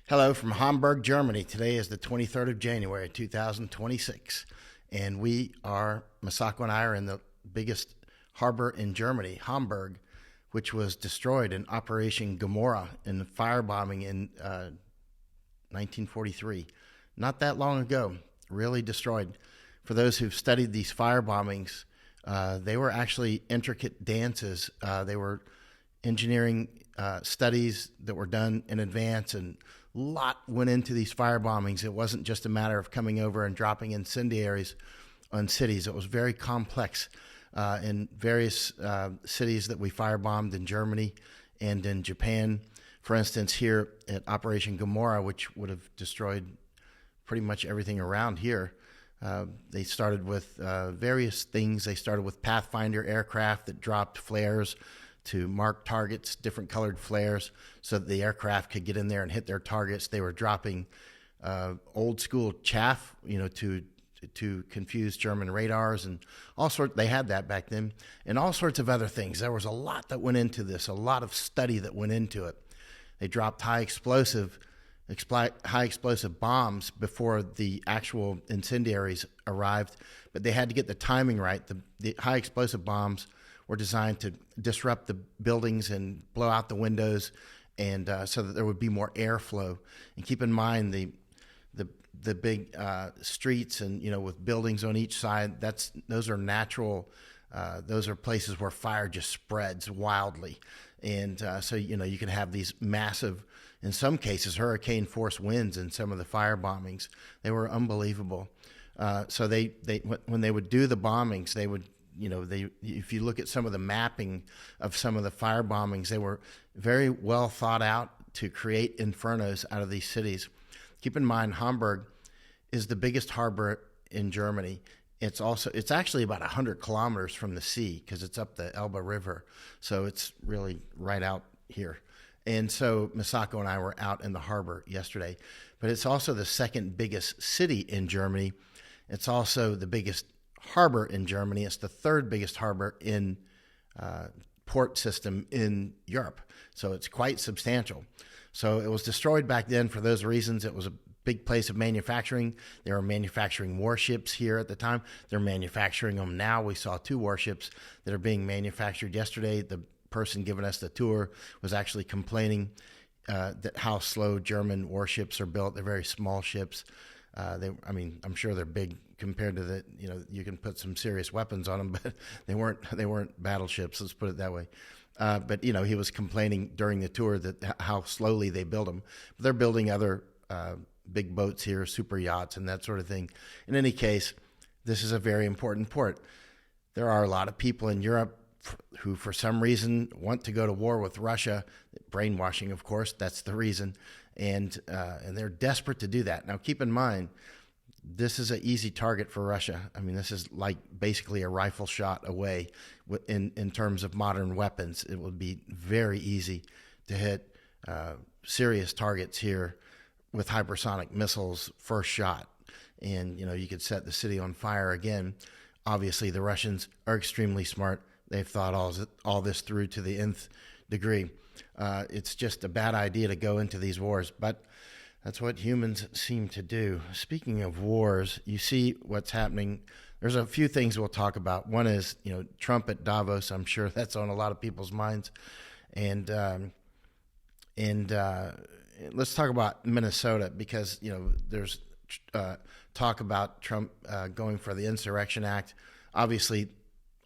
Hello from Hamburg, Germany. Today is the 23rd of January, 2026. And Masako and I are in the biggest harbor in Germany, Hamburg, which was destroyed in Operation Gomorrah in the firebombing in 1943. Not that long ago, really destroyed. For those who've studied these firebombings, they were actually intricate dances. They were engineering studies that were done in advance, and a lot went into these firebombings. It wasn't just a matter of coming over and dropping incendiaries on cities. It was very complex. In various cities that we firebombed in Germany and in Japan, for instance, here at Operation Gomorrah, which would have destroyed pretty much everything around here. They started with various things. They started with Pathfinder aircraft that dropped flares to mark targets, different colored flares, so that the aircraft could get in there and hit their targets. They were dropping old school chaff, to confuse German radars and all sorts. They had that back then, and all sorts of other things. There was a lot that went into this, a lot of study that went into it. They dropped high explosive bombs before the actual incendiaries arrived, but they had to get the timing right. The high explosive bombs were designed to disrupt the buildings and blow out the windows, and so that there would be more airflow. And keep in mind the big streets and with buildings on each side. Those are natural. Those are places where fire just spreads wildly, and so you can have these massive, in some cases, hurricane force winds in some of the fire bombings. They were unbelievable. So they when they would do the bombings, they would. If you look at some of the mapping of some of the fire bombings, they were very well thought out to create infernos out of these cities. Keep in mind, Hamburg is the biggest harbor in Germany. It's actually about 100 kilometers from the sea because it's up the Elbe River. So it's really right out here. And so Masako and I were out in the harbor yesterday. But it's also the second biggest city in Germany. It's also the biggest harbor in Germany. It's the third biggest harbor in port system in Europe. So it's quite substantial. So it was destroyed back then for those reasons. It was a big place of manufacturing. They were manufacturing warships here at the time. They're manufacturing them now. We saw 2 warships that are being manufactured yesterday. The person giving us the tour was actually complaining that how slow German warships are built. They're very small ships. I'm sure they're big compared to you can put some serious weapons on them, but they weren't battleships. Let's put it that way. But he was complaining during the tour that how slowly they build them. But they're building other big boats here, super yachts and that sort of thing. In any case, this is a very important port. There are a lot of people in Europe who, for some reason, want to go to war with Russia. Brainwashing, of course, that's the reason. And they're desperate to do that. Now, keep in mind, this is an easy target for Russia. I mean, this is like basically a rifle shot away in terms of modern weapons. It would be very easy to hit serious targets here with hypersonic missiles first shot. And, you could set the city on fire again. Obviously, the Russians are extremely smart. They've thought all this through to the nth degree. It's just a bad idea to go into these wars, but that's what humans seem to do. Speaking of wars, you see what's happening. There's a few things we'll talk about. One is, Trump at Davos. I'm sure that's on a lot of people's minds. And let's talk about Minnesota because, there's talk about Trump going for the Insurrection Act. Obviously,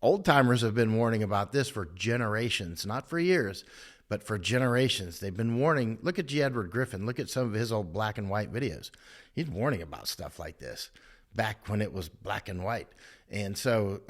old timers have been warning about this for generations, not for years, but for generations. They've been warning. Look at G. Edward Griffin. Look at some of his old black and white videos. He's warning about stuff like this back when it was black and white. And so,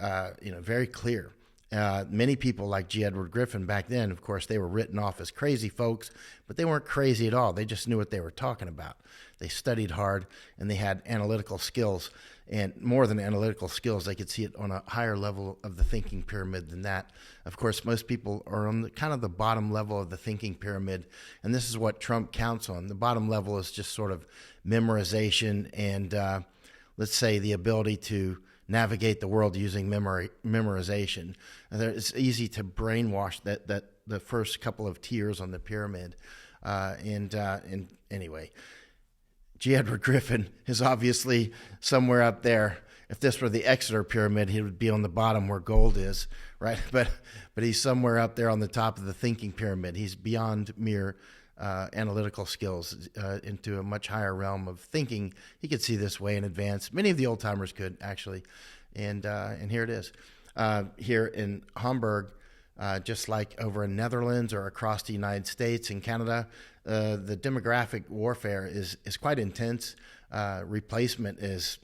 very clear. Many people like G. Edward Griffin back then, of course, they were written off as crazy folks, but they weren't crazy at all. They just knew what they were talking about. They studied hard, and they had analytical skills. And more than analytical skills, they could see it on a higher level of the thinking pyramid than that. Of course, most people are on kind of the bottom level of the thinking pyramid, and this is what Trump counts on. The bottom level is just sort of memorization and, let's say, the ability to navigate the world using memorization. And it's easy to brainwash that the first couple of tiers on the pyramid. And anyway, G. Edward Griffin is obviously somewhere up there. If this were the Exeter Pyramid, he would be on the bottom where gold is, right? But he's somewhere up there on the top of the thinking pyramid. He's beyond mere analytical skills into a much higher realm of thinking. He could see this way in advance. Many of the old timers could, actually. And here it is. Here in Hamburg, just like over in Netherlands or across the United States and Canada, the demographic warfare is quite intense. Replacement is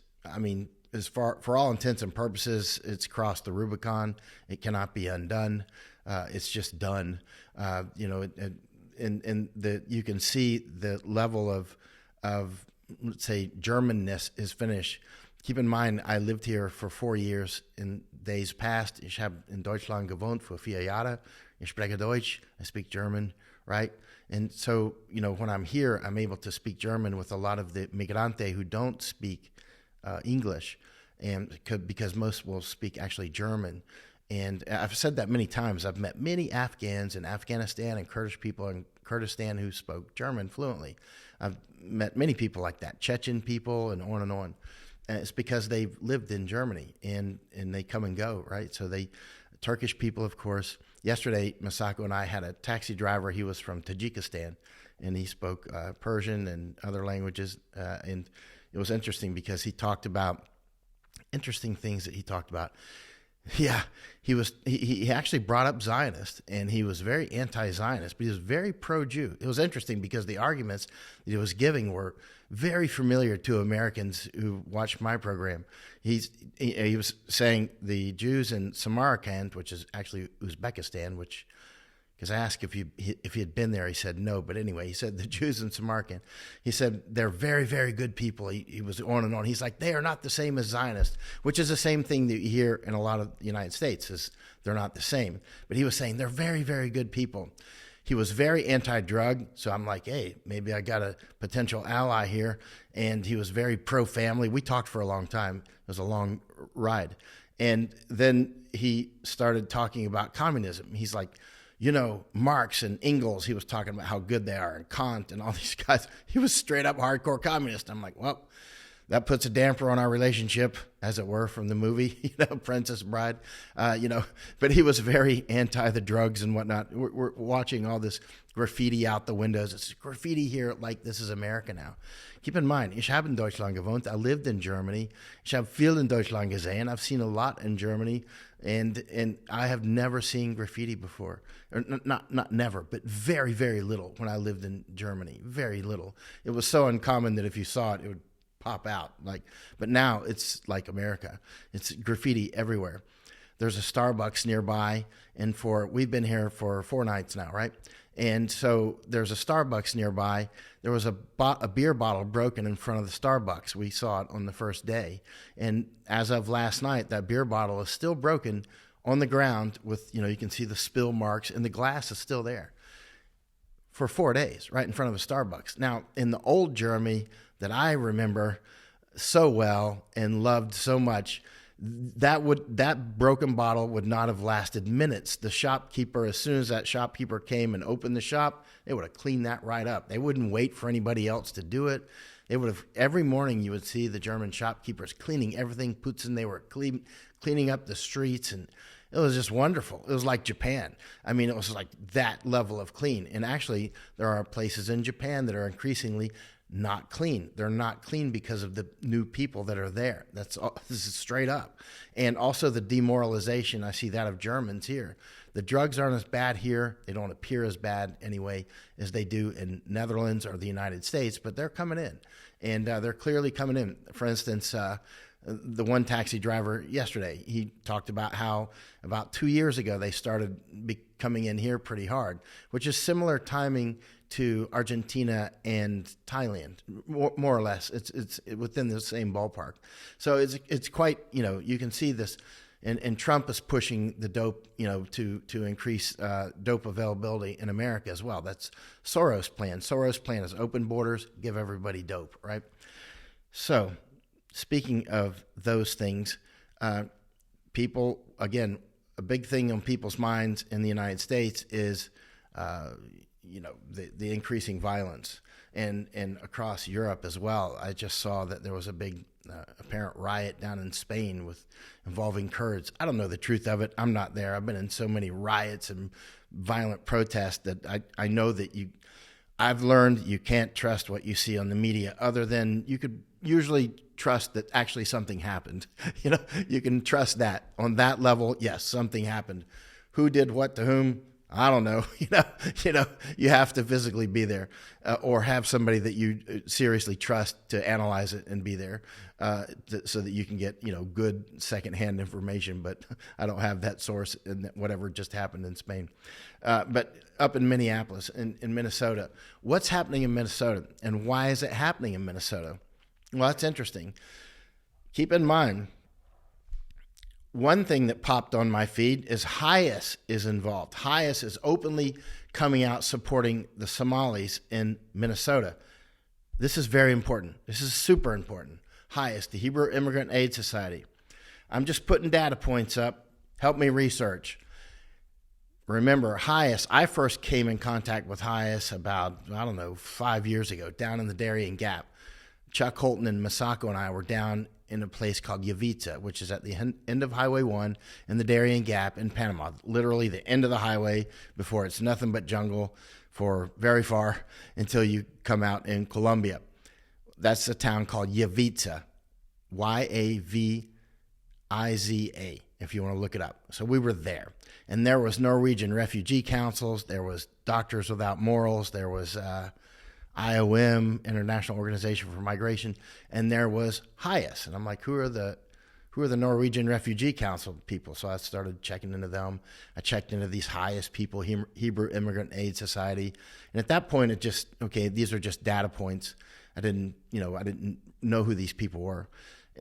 for all intents and purposes, it's crossed the Rubicon. It cannot be undone. It's just done. You can see the level of let's say Germanness is finished. Keep in mind, I lived here for 4 years in days past. Ich habe in Deutschland gewohnt für 4 Jahre. Ich spreche Deutsch. I speak German, right? And so, when I'm here, I'm able to speak German with a lot of the migrante who don't speak English, and because most will speak actually German. And I've said that many times. I've met many Afghans in Afghanistan and Kurdish people in Kurdistan who spoke German fluently. I've met many people like that, Chechen people, and on and on. And it's because they've lived in Germany, and they come and go, right? So Turkish people, of course. Yesterday, Masako and I had a taxi driver. He was from Tajikistan, and he spoke Persian and other languages. And it was interesting because he talked about interesting things that he talked about. Yeah, he actually brought up Zionist, and he was very anti-Zionist, but he was very pro-Jew. It was interesting because the arguments that he was giving were very familiar to Americans who watched my program. He was saying the Jews in Samarkand, which is actually Uzbekistan, because I asked if he had been there, he said no. But anyway, he said the Jews in Samarkand, he said they're very, very good people. He was on and on. He's like, they are not the same as Zionists, which is the same thing that you hear in a lot of the United States, is they're not the same. But he was saying they're very, very good people. He was very anti-drug, so I'm like, hey, maybe I got a potential ally here. And he was very pro-family. We talked for a long time. It was a long ride. And then he started talking about communism. He's like, Marx and Engels, he was talking about how good they are, and Kant and all these guys. He was straight up hardcore communist. I'm like, well, that puts a damper on our relationship, as it were, from the movie, Princess Bride, but he was very anti the drugs and whatnot. We're watching all this graffiti out the windows. It's graffiti here, like this is America now. Keep in mind, ich habe in Deutschland gewohnt. I lived in Germany. Ich habe viel in Deutschland gesehen. I've seen a lot in Germany, and I have never seen graffiti before. Or not never, but very, very little when I lived in Germany. Very little. It was so uncommon that if you saw it, it would pop out. But now it's like America. It's graffiti everywhere. There's a Starbucks nearby, and we've been here for 4 nights now, right? And so there's a Starbucks nearby. There was a beer bottle broken in front of the Starbucks. We saw it on the first day. And as of last night, that beer bottle is still broken on the ground with, you can see the spill marks, and the glass is still there for 4 days, right in front of a Starbucks. Now, in the old Germany that I remember so well and loved so much, that broken bottle would not have lasted minutes. The shopkeeper, as soon as that shopkeeper came and opened the shop, they would have cleaned that right up. They wouldn't wait for anybody else to do it. They would have, every morning you would see the German shopkeepers cleaning everything, putzen. They were cleaning up the streets, and it was just wonderful. It was like Japan. I mean, it was like that level of clean. And actually, there are places in Japan that are increasingly not clean. They're not clean because of the new people that are there. This is straight up. And also the demoralization, I see that of Germans here. The drugs aren't as bad here. They don't appear as bad anyway as they do in Netherlands or the United States, but they're coming in. And they're clearly coming in. For instance, the one taxi driver yesterday, he talked about how about 2 years ago they started coming in here pretty hard, which is similar timing to Argentina and Thailand, more or less. It's within the same ballpark. So it's quite, you can see this, and Trump is pushing the dope, to increase dope availability in America as well. That's Soros' plan. Soros' plan is open borders, give everybody dope, right? So speaking of those things, people, again, a big thing on people's minds in the United States is the increasing violence, and across Europe as well. I just saw that there was a big apparent riot down in Spain involving Kurds. I don't know the truth of it. I'm not there. I've been in so many riots and violent protests that I know that I've learned you can't trust what you see on the media, other than you could usually trust that actually something happened. You can trust that on that level. Yes, something happened. Who did what to whom? I don't know. You have to physically be there, or have somebody that you seriously trust to analyze it and be there, so that you can get good secondhand information. But I don't have that source in whatever just happened in Spain. But up in Minneapolis, in Minnesota, what's happening in Minnesota, and why is it happening in Minnesota? Well, that's interesting. Keep in mind, one thing that popped on my feed is Hias is involved. Hias is openly coming out supporting the Somalis in Minnesota. This is very important. This is super important. Hias, the Hebrew Immigrant Aid Society. I'm just putting data points up. Help me research. Remember, Hias, I first came in contact with Hias about, 5 years ago, down in the Darien Gap. Chuck Holton and Masako and I were down in a place called Yavitsa, which is at the end of Highway 1 in the Darien Gap in Panama, literally the end of the highway before it's nothing but jungle for very far until you come out in Colombia. That's a town called Yavitsa, Yaviza, if you want to look it up. So we were there. And there was Norwegian refugee councils, there was Doctors Without Morals, there was IOM, International Organization for Migration, and there was Hias. And I'm like, who are the Norwegian Refugee Council people? So I started checking into them. I checked into these Hias people, Hebrew Immigrant Aid Society. And at that point, it just, okay, these are just data points. I didn't know who these people were.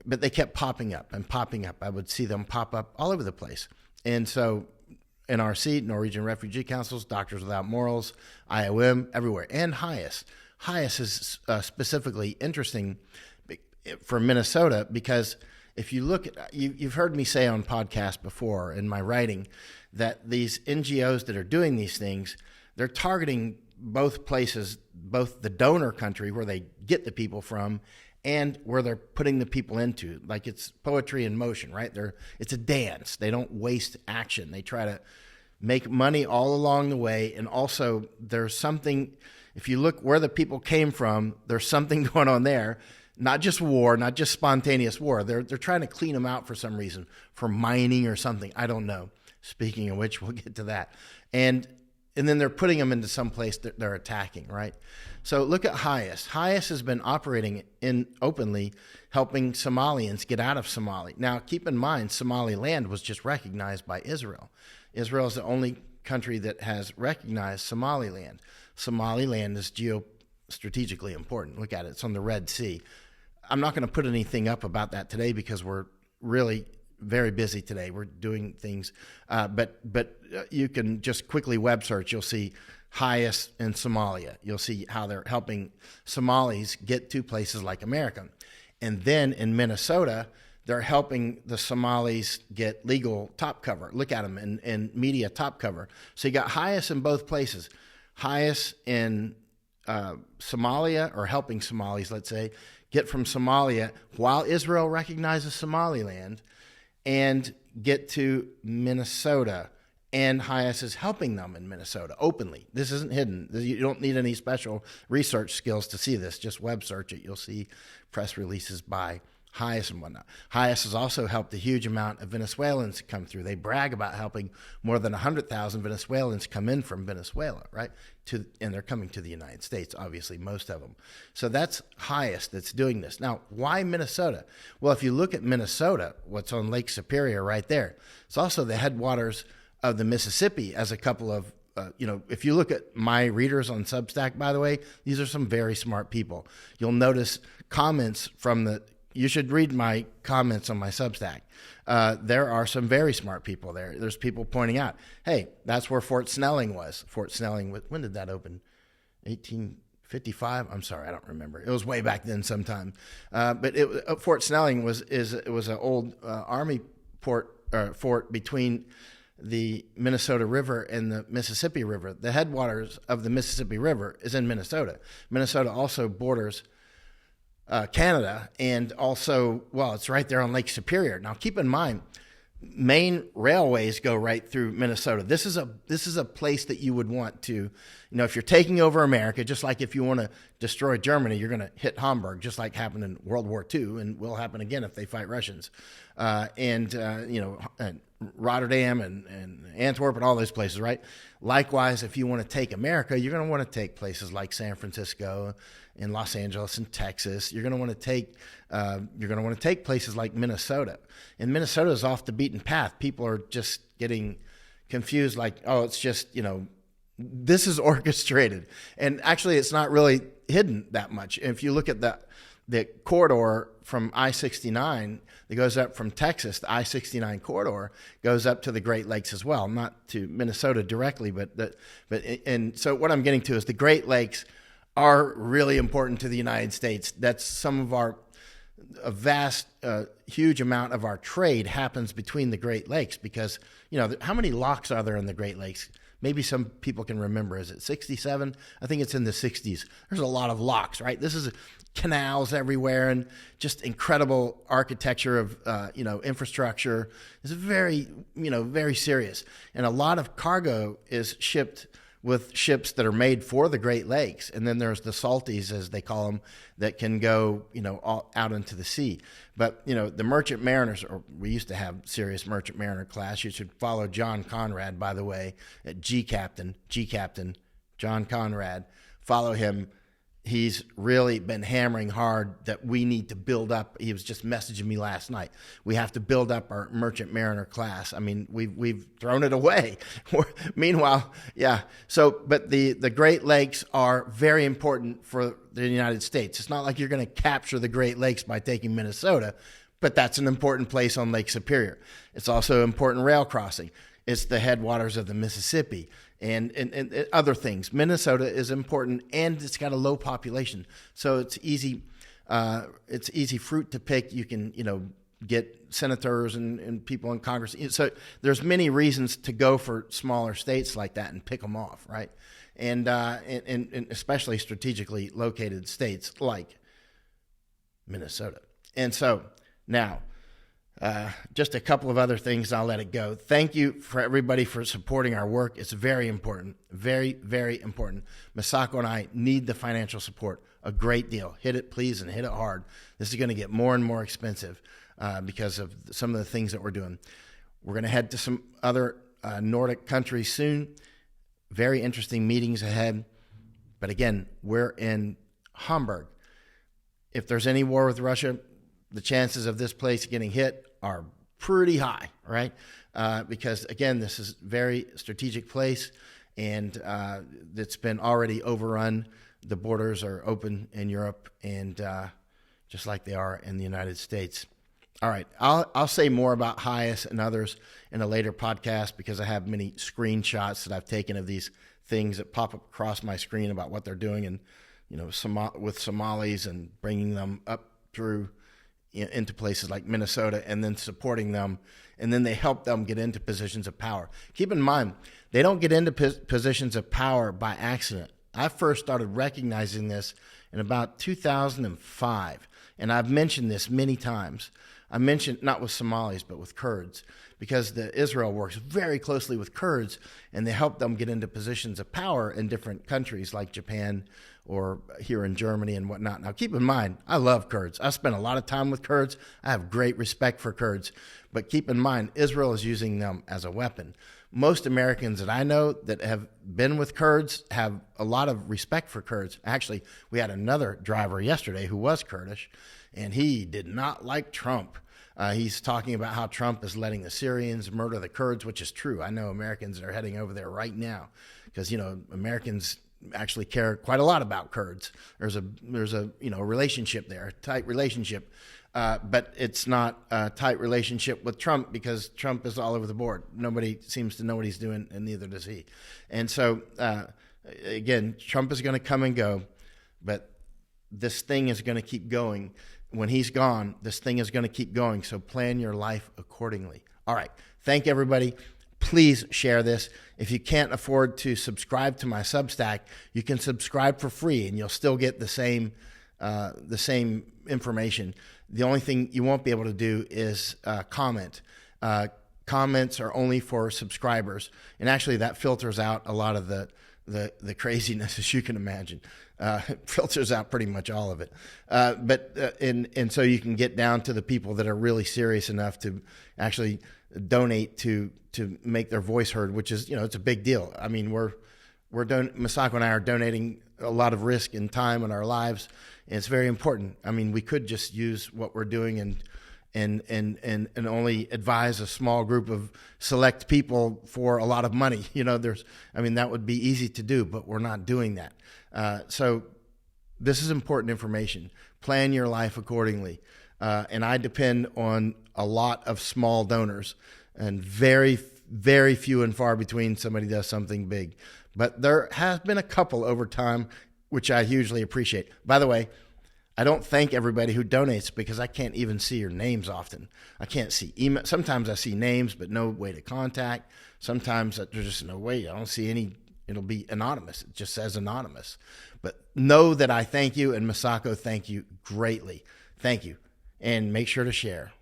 But they kept popping up and popping up. I would see them pop up all over the place. And so NRC, Norwegian Refugee Councils, Doctors Without Morals, IOM, everywhere, and Hias. Hias is specifically interesting for Minnesota because if you look at, you've heard me say on podcasts before in my writing that these NGOs that are doing these things, they're targeting both places, both the donor country where they get the people from and where they're putting the people into. Like, it's poetry in motion, right? It's a dance. They don't waste action. They try to make money all along the way. And also there's something, if you look where the people came from, there's something going on there. Not just war, not just spontaneous war. They're trying to clean them out for some reason, for mining or something. I don't know. Speaking of which, we'll get to that. And then they're putting them into some place that they're attacking, right? So look at Hias. Hias has been operating openly, helping Somalians get out of Somalia. Now, keep in mind, Somaliland was just recognized by Israel. Israel is the only country that has recognized Somaliland. Somaliland is geostrategically important. Look at it. It's on the Red Sea. I'm not going to put anything up about that today because we're really very busy today. We're doing things, but you can just quickly web search. You'll see Hias in Somalia. You'll see how they're helping Somalis get to places like America. And then in Minnesota, they're helping the Somalis get legal top cover. Look at them in media top cover. So you got Hias in both places. Hias in Somalia, or helping Somalis, let's say, get from Somalia while Israel recognizes Somaliland, and get to Minnesota. And Hias is helping them in Minnesota openly. This isn't hidden. You don't need any special research skills to see this. Just web search it. You'll see press releases by Hias and whatnot. Hias has also helped a huge amount of Venezuelans come through. They brag about helping more than 100,000 Venezuelans come in from Venezuela, right? And they're coming to the United States, obviously, most of them. So that's Hias that's doing this. Now, why Minnesota? Well, if you look at Minnesota, what's on Lake Superior right there, it's also the headwaters of the Mississippi, as a couple of, if you look at my readers on Substack, by the way, these are some very smart people. You'll notice comments from you should read my comments on my Substack. There are some very smart people there. There's people pointing out, hey, that's where Fort Snelling was. Fort Snelling, when did that open? 1855? I'm sorry, I don't remember. It was way back then sometime. But Fort Snelling was an old Army fort between the Minnesota River and the Mississippi River. The headwaters of the Mississippi River is in Minnesota. Minnesota also borders Canada, and also, well, it's right there on Lake Superior. Now, keep in mind, main railways go right through Minnesota. This is a place that you would want to, if you're taking over America, just like if you want to destroy Germany, you're going to hit Hamburg, just like happened in World War II, and will happen again if they fight Russians. And Rotterdam and Antwerp and all those places, right? Likewise, if you want to take America, you're going to want to take places like San Francisco and Los Angeles and Texas. You're going to want to take places like Minnesota. And Minnesota is off the beaten path. People are just getting confused, like, oh, it's just, this is orchestrated. And actually, it's not really hidden that much. If you look at the corridor from I-69 that goes up from Texas, the I-69 corridor goes up to the Great Lakes as well, not to Minnesota directly, and so what I'm getting to is the Great Lakes are really important to the United States. That's some of a vast, huge amount of our trade happens between the Great Lakes because, how many locks are there in the Great Lakes? Maybe some people can remember. Is it 67? I think it's in the 60s. There's a lot of locks, right? This is canals everywhere and just incredible architecture of, infrastructure. It's very, very serious. And a lot of cargo is shipped with ships that are made for the Great Lakes. And then there's the salties, as they call them, that can go, all out into the sea. But, the merchant mariners, or we used to have serious merchant mariner class. You should follow John Conrad, by the way, at G Captain, John Conrad. Follow him. He's really been hammering hard that we need to build up. He was just messaging me last night. We have to build up our merchant mariner class. I mean, we've thrown it away. Meanwhile, yeah. So, but the Great Lakes are very important for the United States. It's not like you're going to capture the Great Lakes by taking Minnesota, but that's an important place on Lake Superior. It's also an important rail crossing. It's the headwaters of the Mississippi. And other things. Minnesota is important, and it's got a low population, so it's easy. It's easy fruit to pick. You can, get senators and people in Congress. So there's many reasons to go for smaller states like that and pick them off, right? And especially strategically located states like Minnesota. And so now. Just a couple of other things, I'll let it go. Thank you for everybody for supporting our work. It's very important, very, very important. Masako and I need the financial support a great deal. Hit it, please, and hit it hard. This is going to get more and more expensive because of some of the things that we're doing. We're going to head to some other Nordic countries soon. Very interesting meetings ahead. But again, we're in Hamburg. If there's any war with Russia, the chances of this place getting hit are pretty high, right? Because, again, this is a very strategic place, and it's been already overrun. The borders are open in Europe, and just like they are in the United States. All right, I'll say more about Hias and others in a later podcast because I have many screenshots that I've taken of these things that pop up across my screen about what they're doing, and with Somalis and bringing them up through into places like Minnesota and then supporting them, and then they help them get into positions of power. Keep in mind, they don't get into positions of power by accident. I first started recognizing this in about 2005, and I've mentioned this many times. I mentioned not with Somalis, but with Kurds, because Israel works very closely with Kurds, and they help them get into positions of power in different countries like Japan or here in Germany and whatnot. Now, keep in mind, I love Kurds. I spent a lot of time with Kurds. I have great respect for Kurds. But keep in mind, Israel is using them as a weapon. Most Americans that I know that have been with Kurds have a lot of respect for Kurds. Actually, we had another driver yesterday who was Kurdish, and he did not like Trump. He's talking about how Trump is letting the Syrians murder the Kurds, which is true. I know Americans that are heading over there right now because, Americans actually care quite a lot about Kurds. There's a relationship there, a tight relationship. But it's not a tight relationship with Trump because Trump is all over the board. Nobody seems to know what he's doing, and neither does he. And so, again, Trump is going to come and go, but this thing is going to keep going. When he's gone, this thing is going to keep going. So plan your life accordingly. All right. Thank everybody. please share this. If you can't afford to subscribe to my Substack, you can subscribe for free, and you'll still get the same information. The only thing you won't be able to do is comment. Comments are only for subscribers, and actually that filters out a lot of the craziness, as you can imagine. It filters out pretty much all of it. And so you can get down to the people that are really serious enough to actually donate to make their voice heard, which is, it's a big deal. I mean, Misako and I are donating a lot of risk and time in our lives, and it's very important. I mean, we could just use what we're doing and only advise a small group of select people for a lot of money. That would be easy to do, but we're not doing that. So this is important information. Plan your life accordingly. And I depend on a lot of small donors, and very, very few and far between somebody does something big. But there has been a couple over time, which I hugely appreciate. By the way, I don't thank everybody who donates because I can't even see your names often. I can't see email. Sometimes I see names, but no way to contact. Sometimes there's just no way. I don't see any. It'll be anonymous. It just says anonymous. But know that I thank you, and Misako, thank you greatly. Thank you. And make sure to share.